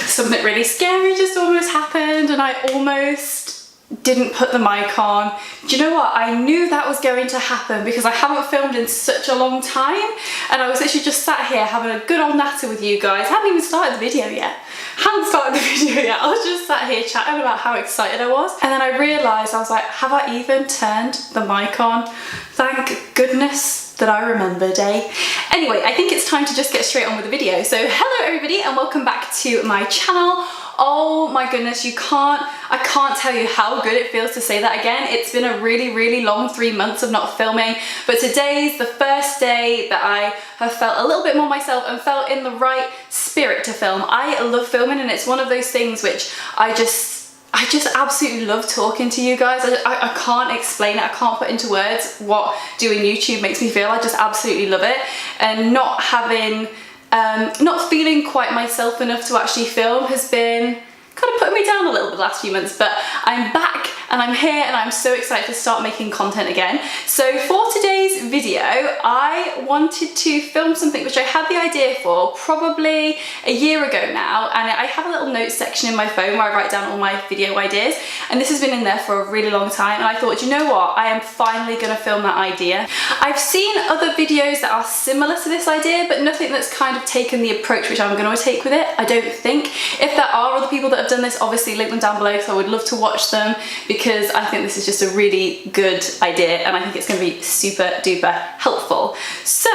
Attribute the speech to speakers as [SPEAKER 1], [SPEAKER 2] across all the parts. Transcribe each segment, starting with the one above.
[SPEAKER 1] something really scary just almost happened and I almost didn't put the mic on. Do you know what? I knew that was going to happen because I haven't filmed in such a long time, and I was literally just sat here having a good old natter with you guys. I hadn't even started the video yet. I was just sat here chatting about how excited I was, and then I realised, I was like, have I even turned the mic on? Thank goodness that I remembered, eh? Anyway, I think it's time to just get straight on with the video. So hello everybody and welcome back to my channel. Oh my goodness, I can't tell you how good it feels to say that again. It's been a really long 3 months of not filming, but today's the first day that I have felt a little bit more myself and felt in the right spirit to film. I love filming, and it's one of those things which I just absolutely love talking to you guys. I can't explain it. I can't put into words what doing YouTube makes me feel. I just absolutely love it, and not feeling quite myself enough to actually film has been kind of putting me down a little bit the last few months, but I'm back and I'm here and I'm so excited to start making content again. So for today's video, I wanted to film something which I had the idea for probably a year ago now, and I have a little notes section in my phone where I write down all my video ideas, and this has been in there for a really long time, and I thought, you know what, I am finally going to film that idea. I've seen other videos that are similar to this idea, but nothing that's kind of taken the approach which I'm going to take with it, I don't think. If there are other people that have done this, obviously link them down below because I would love to watch them, because I think this is just a really good idea and I think it's going to be super duper helpful. So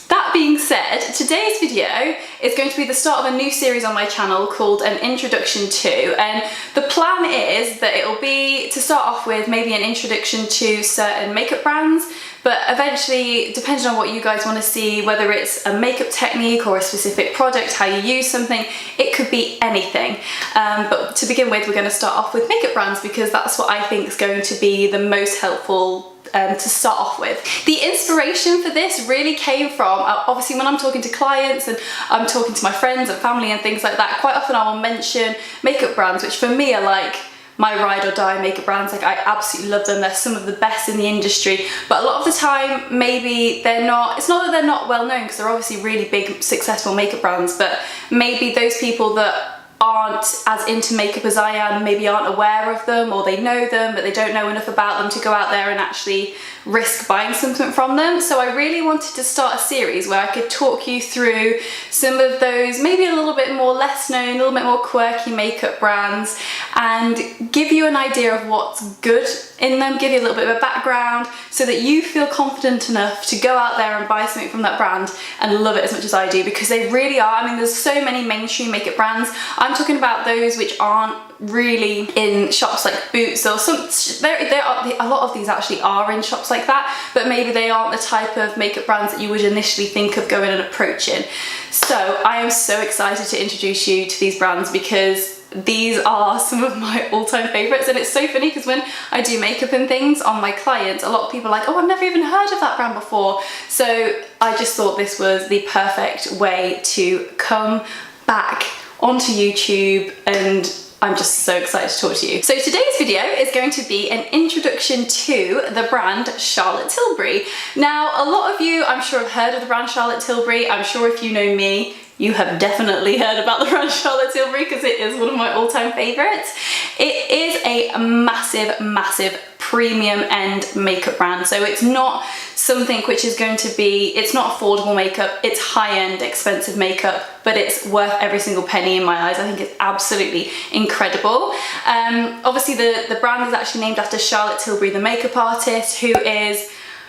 [SPEAKER 1] that being said, today's video is going to be the start of a new series on my channel called An Introduction To, and the plan is that it'll be to start off with maybe an introduction to certain makeup brands, but eventually, depending on what you guys want to see, whether it's a makeup technique or a specific product, how you use something, it could be anything. But to begin with, we're going to start off with makeup brands because that's what I think is going to be the most helpful to start off with. The inspiration for this really came from, obviously when I'm talking to clients and I'm talking to my friends and family and things like that, quite often I will mention makeup brands, which for me are like my ride or die makeup brands. Like, I absolutely love them. They're some of the best in the industry, but a lot of the time maybe they're not, it's not that they're not well known because they're obviously really big successful makeup brands, but maybe those people that aren't as into makeup as I am maybe aren't aware of them, or they know them but they don't know enough about them to go out there and actually risk buying something from them. So I really wanted to start a series where I could talk you through some of those maybe a little bit more less known, a little bit more quirky makeup brands, and give you an idea of what's good in them, give you a little bit of a background so that you feel confident enough to go out there and buy something from that brand and love it as much as I do, because they really are. I mean, there's so many mainstream makeup brands. I'm talking about those which aren't really in shops like Boots or some, a lot of these actually are in shops like that, but maybe they aren't the type of makeup brands that you would initially think of going and approaching. So I am so excited to introduce you to these brands because these are some of my all-time favorites, and it's so funny because when I do makeup and things on my clients, a lot of people are like, oh, I've never even heard of that brand before. So I just thought this was the perfect way to come back onto YouTube, and I'm just so excited to talk to you. So today's video is going to be an introduction to the brand Charlotte Tilbury. Now, a lot of you, I'm sure, have heard of the brand Charlotte Tilbury. I'm sure if you know me, you have definitely heard about the brand Charlotte Tilbury because it is one of my all-time favorites. It is a massive premium end makeup brand. So it's not something which is going to be, it's not affordable makeup, it's high-end expensive makeup, but it's worth every single penny in my eyes. I think it's absolutely incredible. Obviously the brand is actually named after Charlotte Tilbury, the makeup artist,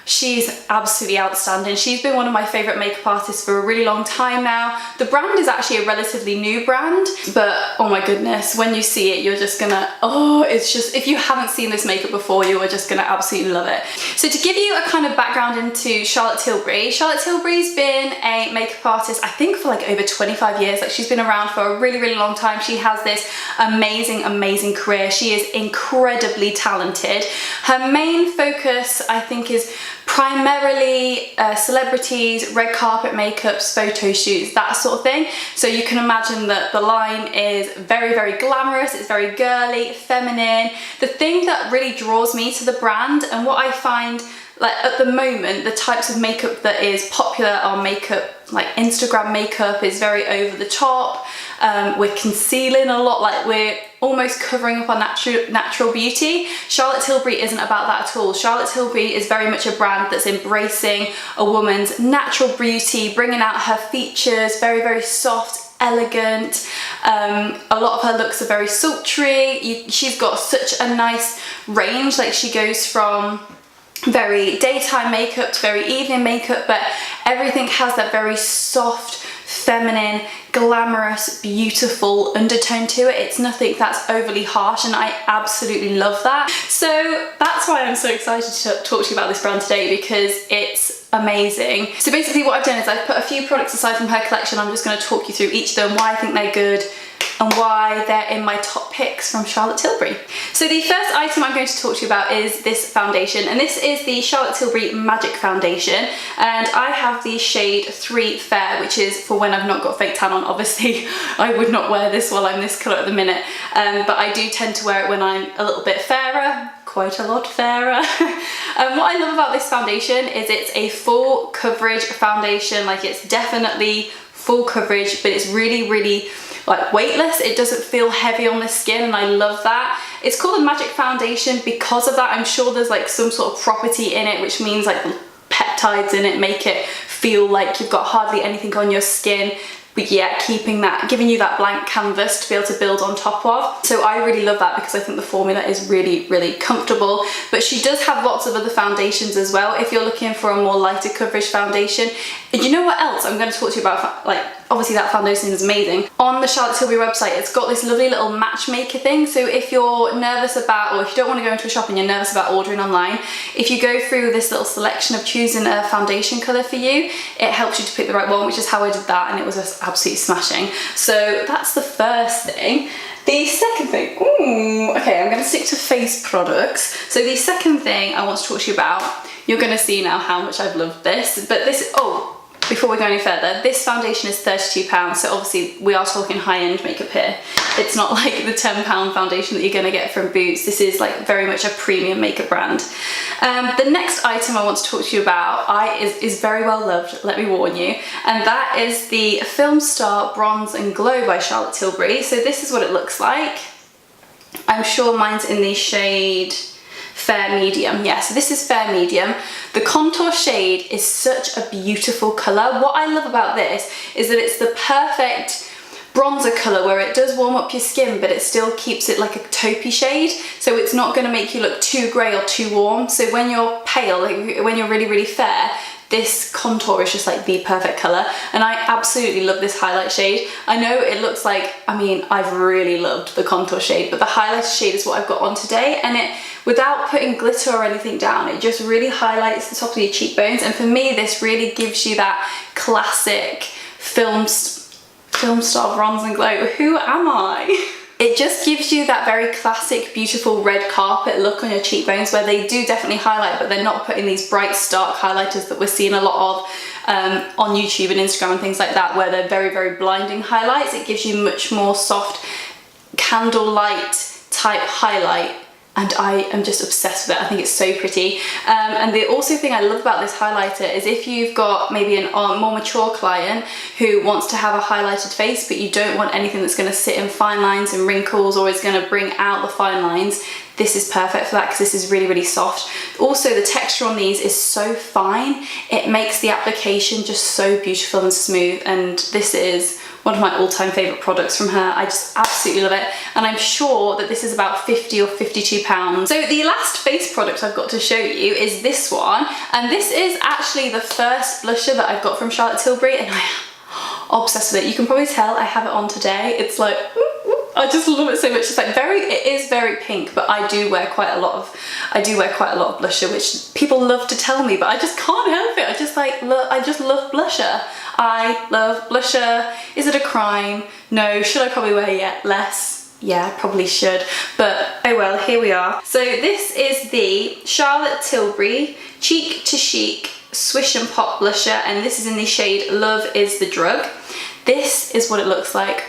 [SPEAKER 1] she's absolutely outstanding. She's been one of my favorite makeup artists for a really long time now. The brand is actually a relatively new brand, but oh my goodness, when you see it, you're just gonna, oh, it's just, if you haven't seen this makeup before, you are just gonna absolutely love it. So to give you a kind of background into Charlotte Tilbury's been a makeup artist, I think for like over 25 years. Like, she's been around for a really long time. She has this amazing career. She is incredibly talented. Her main focus, I think, is primarily celebrities, red carpet makeups, photo shoots, that sort of thing. So you can imagine that the line is very glamorous, it's very girly, feminine. The thing that really draws me to the brand, and what I find like at the moment, the types of makeup that is popular are makeup, like Instagram makeup is very over the top. We're concealing a lot, like we're almost covering up our natural beauty. Charlotte Tilbury isn't about that at all. Charlotte Tilbury is very much a brand that's embracing a woman's natural beauty, bringing out her features, very, very soft, elegant. A lot of her looks are very sultry. She's got such a nice range, like she goes from very daytime makeup to very evening makeup, but everything has that very soft, feminine, glamorous, beautiful undertone to it. It's nothing that's overly harsh, and I absolutely love that. So that's why I'm so excited to talk to you about this brand today, because it's amazing. So basically what I've done is I've put a few products aside from her collection. I'm just going to talk you through each of them, why I think they're good and why they're in my top picks from Charlotte Tilbury. So the first item I'm going to talk to you about is this foundation, and this is the Charlotte Tilbury Magic Foundation, and I have the shade 3 Fair, which is for when I've not got fake tan on. Obviously I would not wear this while I'm this colour at the minute, but I do tend to wear it when I'm a little bit fairer, quite a lot fairer. What I love about this foundation is it's a full coverage foundation. Like, it's definitely full coverage, but it's really, really like weightless. It doesn't feel heavy on the skin, and I love that. It's called a Magic Foundation because of that. I'm sure there's like some sort of property in it, which means like peptides in it make it feel like you've got hardly anything on your skin, but yet keeping that, giving you that blank canvas to be able to build on top of. So I really love that because I think the formula is really, really comfortable. But she does have lots of other foundations as well if you're looking for a more lighter coverage foundation. And you know what else I'm going to talk to you about? Like, obviously that foundation is amazing. On the Charlotte Tilbury website, it's got this lovely little matchmaker thing. So if you're nervous about, or if you don't want to go into a shop and you're nervous about ordering online, if you go through this little selection of choosing a foundation colour for you, it helps you to pick the right one, which is how I did that, and it was just absolutely smashing. So that's the first thing. The second thing, okay, I'm going to stick to face products. So the second thing I want to talk to you about, you're going to see now how much I've loved this, but this, before we go any further, this foundation is £32, so obviously we are talking high-end makeup here. It's not like the £10 foundation that you're going to get from Boots. This is like very much a premium makeup brand. The next item I want to talk to you about is very well loved, let me warn you, and that is the Film Star Bronze and Glow by Charlotte Tilbury. So this is what it looks like. I'm sure mine's in the shade Fair Medium. Yeah, so this is Fair Medium. The contour shade is such a beautiful colour. What I love about this is that it's the perfect bronzer colour where it does warm up your skin, but it still keeps it like a taupey shade, so it's not going to make you look too grey or too warm. So when you're pale, like when you're really, really fair, this contour is just like the perfect colour, and I absolutely love this highlight shade. I know it looks like, I mean, I've really loved the contour shade, but the highlight shade is what I've got on today, and it, without putting glitter or anything down, it just really highlights the top of your cheekbones, and for me this really gives you that classic film star bronze and glow. Who am I? It just gives you that very classic, beautiful red carpet look on your cheekbones, where they do definitely highlight, but they're not putting these bright, stark highlighters that we're seeing a lot of on YouTube and Instagram and things like that, where they're very, very blinding highlights. It gives you much more soft candlelight type highlight, and I am just obsessed with it. I think it's so pretty. And the also thing I love about this highlighter is if you've got maybe a more mature client who wants to have a highlighted face, but you don't want anything that's going to sit in fine lines and wrinkles or is going to bring out the fine lines, this is perfect for that because this is really, really soft. Also, the texture on these is so fine. It makes the application just so beautiful and smooth, and this is one of my all-time favourite products from her. I just absolutely love it, and I'm sure that this is about £50 or £52. So the last face product I've got to show you is this one, and this is actually the first blusher that I've got from Charlotte Tilbury, and I am obsessed with it. You can probably tell I have it on today. It's like, I just love it so much. It's like it is very pink, but I do wear quite a lot of blusher, which people love to tell me, but I just can't help it. I just love blusher. I love blusher. Is it a crime? No. Should I probably wear less? Yeah, I probably should, but oh well, here we are. So this is the Charlotte Tilbury Cheek to Chic Swish and Pop blusher, and this is in the shade Love is the Drug. This is what it looks like.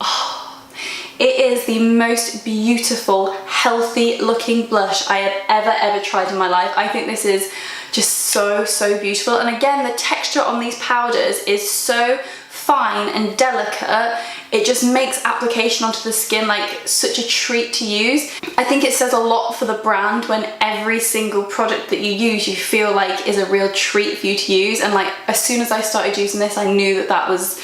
[SPEAKER 1] Oh, it is the most beautiful, healthy looking blush I have ever tried in my life. I think this is so beautiful. And again, the texture on these powders is so fine and delicate. It just makes application onto the skin like such a treat to use. I think it says a lot for the brand when every single product that you use you feel like is a real treat for you to use. And like as soon as I started using this, I knew that that was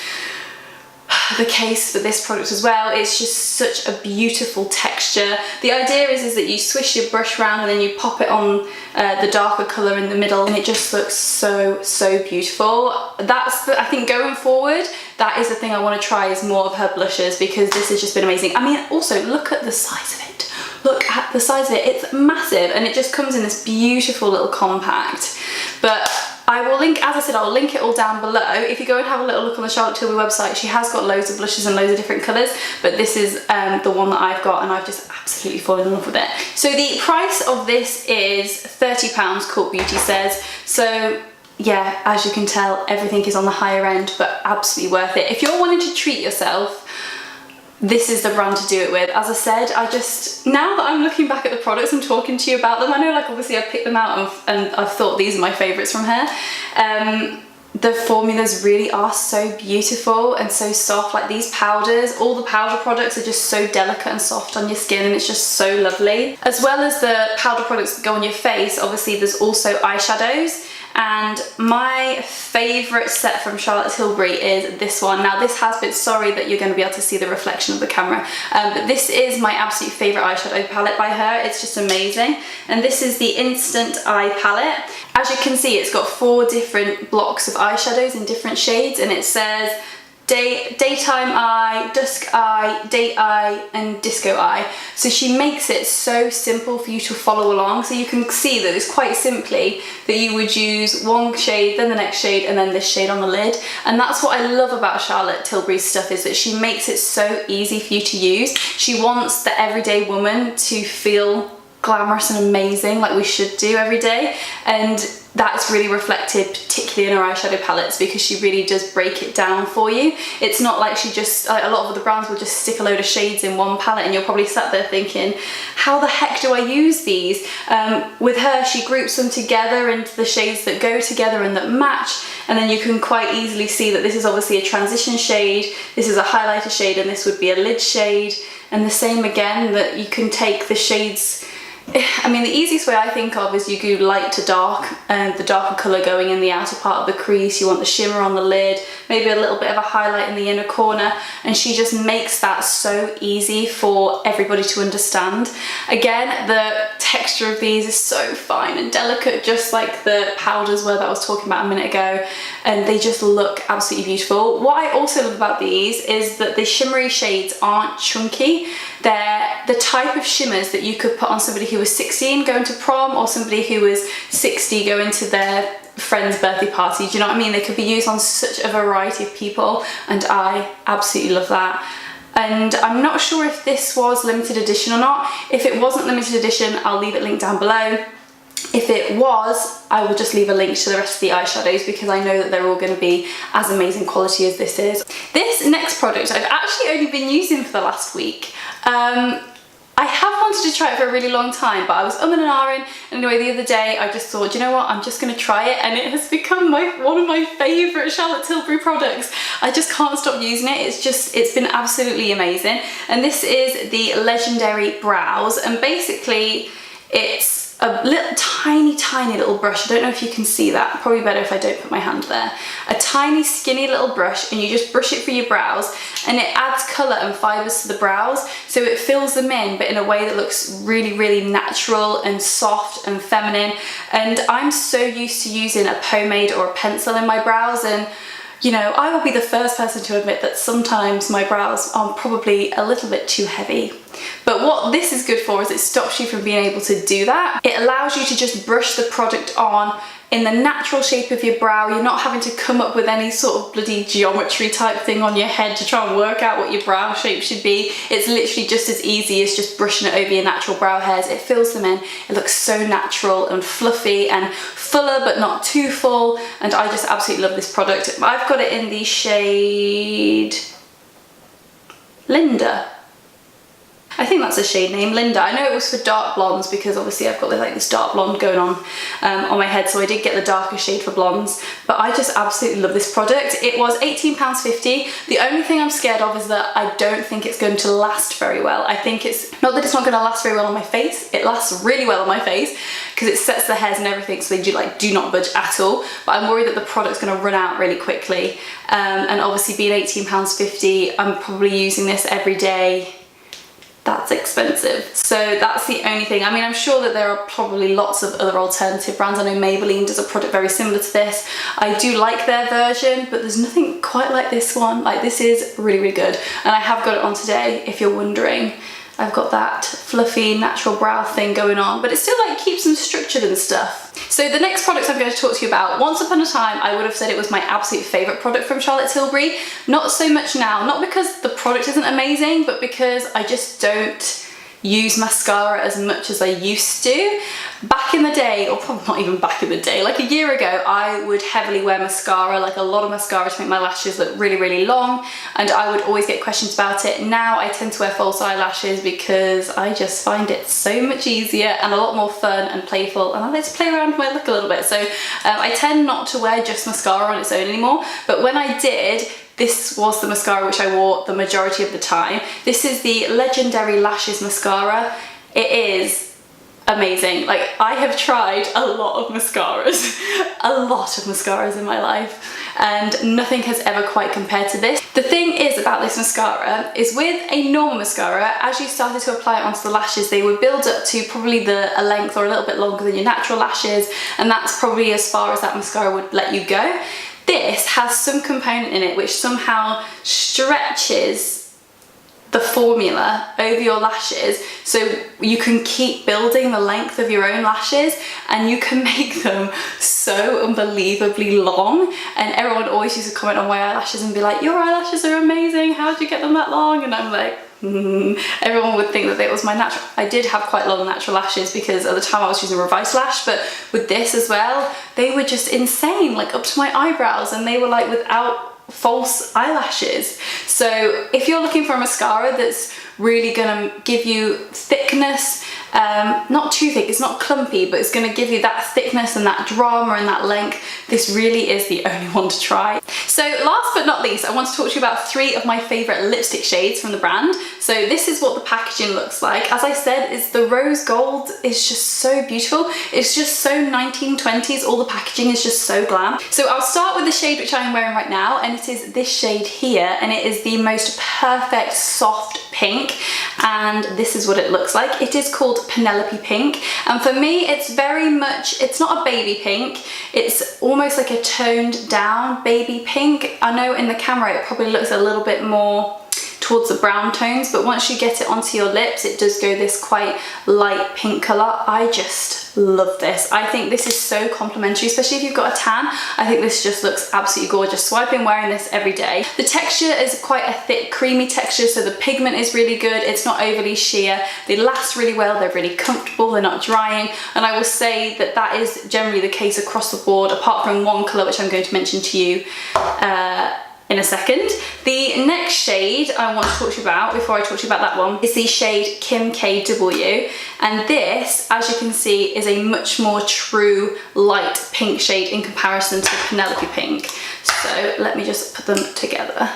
[SPEAKER 1] the case for this product as well. It's just such a beautiful texture. The idea is that you swish your brush around and then you pop it on the darker colour in the middle, and it just looks so beautiful. That's I think going forward, that is the thing I want to try, is more of her blushes, because this has just been amazing. I mean, also look at the size of it. Look at the size of it. It's massive, and it just comes in this beautiful little compact. But I will link, as I said, I'll link it all down below. If you go and have a little look on the Charlotte Tilbury website, she has got loads of blushes and loads of different colours, but this is the one that I've got, and I've just absolutely fallen in love with it. So the price of this is £30, Cult Beauty says. So yeah, as you can tell, everything is on the higher end, but absolutely worth it. If you're wanting to treat yourself, this is the brand to do it with. As I said, now that I'm looking back at the products and talking to you about them, I know like obviously I picked them out and I've thought these are my favourites from her. The formulas really are so beautiful and so soft. Like these powders, all the powder products are just so delicate and soft on your skin, and it's just so lovely. As well as the powder products that go on your face, obviously there's also eyeshadows. And my favourite set from Charlotte Tilbury is this one. Now this has been, sorry that you're going to be able to see the reflection of the camera, but this is my absolute favourite eyeshadow palette by her. It's just amazing. And this is the Instant Eye palette. As you can see, it's got 4 different blocks of eyeshadows in different shades, and it says daytime eye, dusk eye, date eye, and disco eye. So she makes it so simple for you to follow along. So you can see that it's quite simply that you would use one shade, then the next shade, and then this shade on the lid. And that's what I love about Charlotte Tilbury's stuff, is that she makes it so easy for you to use. She wants the everyday woman to feel glamorous and amazing like we should do every day, and that's really reflected particularly in her eyeshadow palettes, because she really does break it down for you. It's not like she just, like a lot of the brands will just stick a load of shades in one palette and you're probably sat there thinking, how the heck do I use these? With her, she groups them together into the shades that go together and that match, and then you can quite easily see that this is obviously a transition shade, this is a highlighter shade, and this would be a lid shade, and the same again, that you can take the shades. I mean, the easiest way I think of is you go light to dark, and the darker colour going in the outer part of the crease. You want the shimmer on the lid, maybe a little bit of a highlight in the inner corner, and she just makes that so easy for everybody to understand. Again, the texture of these is so fine and delicate, just like the powders were that I was talking about a minute ago, and they just look absolutely beautiful. What I also love about these is that the shimmery shades aren't chunky. They're the type of shimmers that you could put on somebody who was 16 going to prom, or somebody who was 60 going to their friend's birthday party. Do you know what I mean? They could be used on such a variety of people, and I absolutely love that. And I'm not sure if this was limited edition or not. If it wasn't limited edition, I'll leave it linked down below. If it was, I will just leave a link to the rest of the eyeshadows, because I know that they're all going to be as amazing quality as this is. This next product I've actually only been using for the last week. I have wanted to try it for a really long time, but I was and ahhing, and anyway the other day I just thought, you know what, I'm just going to try it, and it has become one of my favourite Charlotte Tilbury products. I just can't stop using it. It's been absolutely amazing. And this is the Legendary Brows, and basically it's a little tiny little brush. I don't know if you can see that, probably better if I don't put my hand there. A tiny skinny little brush, and you just brush it for your brows, and it adds colour and fibres to the brows, so it fills them in, but in a way that looks really natural and soft and feminine. And I'm so used to using a pomade or a pencil in my brows, and you know, I will be the first person to admit that sometimes my brows are probably a little bit too heavy. But what this is good for is it stops you from being able to do that. It allows you to just brush the product on in the natural shape of your brow. You're not having to come up with any sort of bloody geometry type thing on your head to try and work out what your brow shape should be. It's literally just as easy as just brushing it over your natural brow hairs. It fills them in. It looks so natural and fluffy and fuller but not too full, and I just absolutely love this product. I've got it in the shade Linda. I think that's a shade name, Linda. I know it was for dark blondes because obviously I've got like this dark blonde going on my head, so I did get the darker shade for blondes, but I just absolutely love this product. It was £18.50. The only thing I'm scared of is that I don't think it's going to last very well. I think it's not that it's not going to last very well on my face. It lasts really well on my face because it sets the hairs and everything, so they do not budge at all, but I'm worried that the product's going to run out really quickly, and obviously being £18.50, I'm probably using this every day. That's expensive. So that's the only thing. I mean, I'm sure that there are probably lots of other alternative brands. I know Maybelline does a product very similar to this. I do like their version, but there's nothing quite like this one. Like, this is really, really good. And I have got it on today, if you're wondering. I've got that fluffy natural brow thing going on, but it still like keeps them structured and stuff. So the next products I'm going to talk to you about, once upon a time I would have said it was my absolute favourite product from Charlotte Tilbury. Not so much now, not because the product isn't amazing, but because I just don't use mascara as much as I used to. Back in the day, or probably not even back in the day, like a year ago, I would heavily wear mascara, like a lot of mascara to make my lashes look really, really long, and I would always get questions about it. Now I tend to wear false eyelashes because I just find it so much easier and a lot more fun and playful, and I like to play around with my look a little bit. So I tend not to wear just mascara on its own anymore, but when I did, this was the mascara which I wore the majority of the time. This is the Legendary Lashes Mascara. It is amazing. Like, I have tried a lot of mascaras, in my life, and nothing has ever quite compared to this. The thing is about this mascara is with a normal mascara, as you started to apply it onto the lashes, they would build up to probably a length or a little bit longer than your natural lashes, and that's probably as far as that mascara would let you go. This has some component in it which somehow stretches the formula over your lashes, so you can keep building the length of your own lashes, and you can make them so unbelievably long. And everyone always used to comment on my eyelashes and be like, your eyelashes are amazing, how did you get them that long? And I'm like, everyone would think that it was my natural. I did have quite long natural lashes because at the time I was using Revice Lash, but with this as well, they were just insane, like up to my eyebrows, and they were like without false eyelashes. So if you're looking for a mascara that's really gonna give you thickness, not too thick, it's not clumpy, but it's gonna give you that thickness and that drama and that length, this really is the only one to try. So last but not least, I want to talk to you about 3 of my favorite lipstick shades from the brand. So this is what the packaging looks like. As I said, it's the rose gold is just so beautiful. It's just so 1920s. All the packaging is just so glam. So I'll start with the shade which I'm wearing right now, and it is this shade here, and it is the most perfect soft pink, and this is what it looks like. It is called Penelope Pink, and for me it's very much, it's not a baby pink, it's almost like a toned down baby pink. I know in the camera it probably looks a little bit more towards the brown tones, but once you get it onto your lips it does go this quite light pink colour. I just love this. I think this is so complimentary, especially if you've got a tan. I think this just looks absolutely gorgeous. So I've been wearing this every day. The texture is quite a thick creamy texture, so the pigment is really good. It's not overly sheer. They last really well, they're really comfortable, they're not drying, and I will say that that is generally the case across the board, apart from one colour which I'm going to mention to you in a second. The next shade I want to talk to you about, before I talk to you about that one, is the shade Kim KW, and this, as you can see, is a much more true light pink shade in comparison to Penelope Pink. So let me just put them together.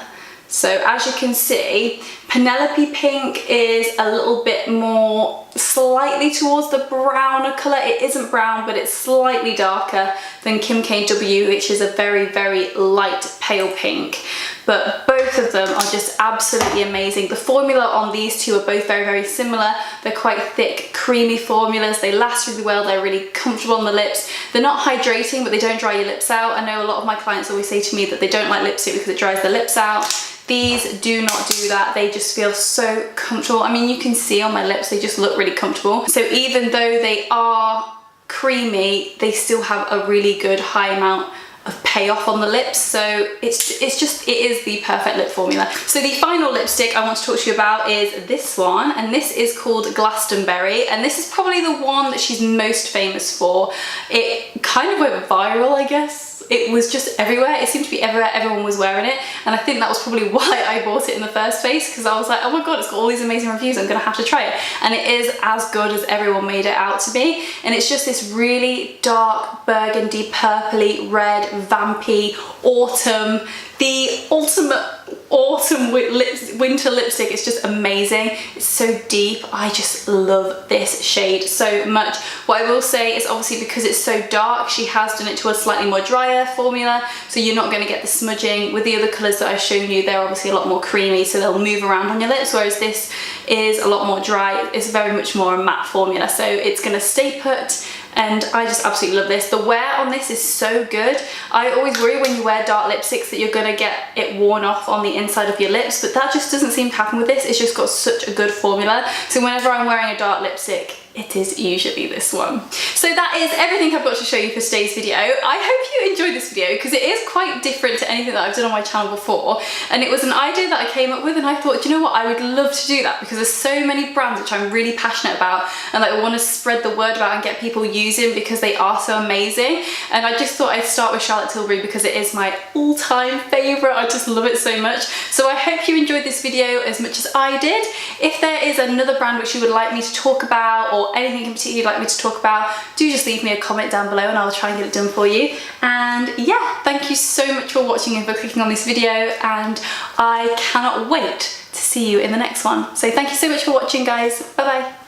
[SPEAKER 1] So as you can see, Penelope Pink is a little bit more slightly towards the browner colour. It isn't brown, but it's slightly darker than Kim KW, which is a very, very light pale pink. But both of them are just absolutely amazing. The formula on these two are both very, very similar. They're quite thick, creamy formulas. They last really well. They're really comfortable on the lips. They're not hydrating, but they don't dry your lips out. I know a lot of my clients always say to me that they don't like lipstick because it dries their lips out. These do not do that. They just feel so comfortable. I mean, you can see on my lips, they just look really comfortable. So even though they are creamy, they still have a really good high amount of payoff on the lips. So it is the perfect lip formula. So the final lipstick I want to talk to you about is this one, and this is called Glastonbury, and this is probably the one that she's most famous for. It kind of went viral, I guess, it was just everywhere. It seemed to be everywhere, everyone was wearing it, and I think that was probably why I bought it in the first place, because I was like, oh my god, it's got all these amazing reviews, I'm gonna have to try it. And it is as good as everyone made it out to be, and it's just this really dark burgundy, purpley, red, vampy, autumn, the ultimate autumn winter lipstick. It's just amazing. It's so deep. I just love this shade so much. What I will say is, obviously because it's so dark, she has done it to a slightly more drier formula, so you're not going to get the smudging. With the other colours that I've shown you, they're obviously a lot more creamy, so they'll move around on your lips, whereas this is a lot more dry. It's very much more a matte formula, so it's going to stay put. And I just absolutely love this. The wear on this is so good. I always worry when you wear dark lipsticks that you're gonna get it worn off on the inside of your lips, but that just doesn't seem to happen with this. It's just got such a good formula. So whenever I'm wearing a dark lipstick, it is usually this one. So that is everything I've got to show you for today's video. I hope you enjoyed this video, because it is quite different to anything that I've done on my channel before, and it was an idea that I came up with, and I thought, do you know what, I would love to do that, because there's so many brands which I'm really passionate about and like want to spread the word about and get people using because they are so amazing. And I just thought I'd start with Charlotte Tilbury because it is my all-time favourite. I just love it so much. So I hope you enjoyed this video as much as I did. If there is another brand which you would like me to talk about, or anything in particular you'd like me to talk about, do just leave me a comment down below and I'll try and get it done for you. And yeah, thank you so much for watching and for clicking on this video, and I cannot wait to see you in the next one. So thank you so much for watching, guys. Bye bye.